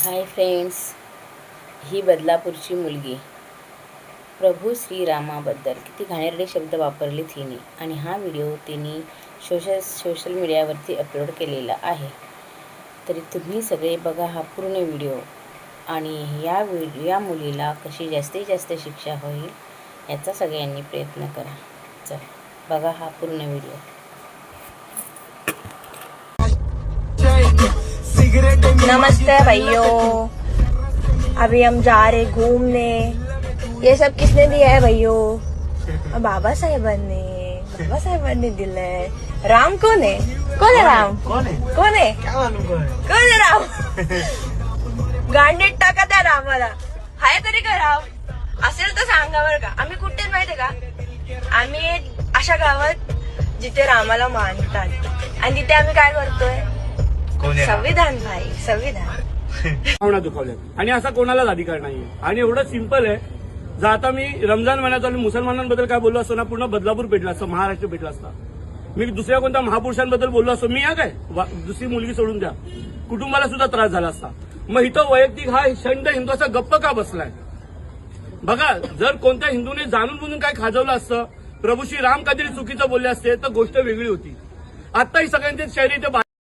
Hi friends, ही बदलापूरची मुलगी प्रभू श्रीरामाबद्दल किती घाणेरडे शब्द वापरले तिने आणि हा व्हिडिओ तिने सोशल मीडियावरती अपलोड केलेला आहे. तरी तुम्ही सगळे बघा हा पूर्ण व्हिडिओ आणि या मुलीला कशी जास्तीत जास्त शिक्षा होईल याचा सगळ्यांनी प्रयत्न करा. चल बघा हा पूर्ण व्हिडिओ. नमस्ते भैया, अभी हम जा रहे घूमने. ये सब किसने दिया है भैया? बाबा साहेबांनी दिलंय. राम कौन है? कौन है राम? कौन है राम? गांडीत टाका त्या रामाला. हाय तरी का राम? असेल तर सांगा बरं का. आम्ही कुठे माहितीये का? आम्ही अशा गावात जिथे रामाला मानतात आणि तिथे आम्ही काय करतोय? संविधान भाई, संविधान. भावना दुखावल्या आणि असा कोणालाच अधिकार नाहीये. आणि एवढं सिंपल आहे. जर आता मी रमजान महिन्यात आणि मुसलमानांबद्दल काय बोललो असतो ना, पूर्ण बदलापूर पेटला असतं, महाराष्ट्र पेटला असता. मी दुसऱ्या कोणत्या महापुरुषांबद्दल बोललो असतो, मी या काय दुसरी मुलगी सोडून द्या, कुटुंबाला सुद्धा त्रास झाला असता. मग इथं वैयक्तिक हा शंड हिंदूचा गप्प का बसलाय? बघा, जर कोणत्या हिंदूने जाणून बुजून काय खाजवलं असतं, प्रभू श्री राम काहीतरी चुकीचं बोलले असते तर गोष्ट वेगळी होती. आता ही सगळ्यांचे शहरी इथे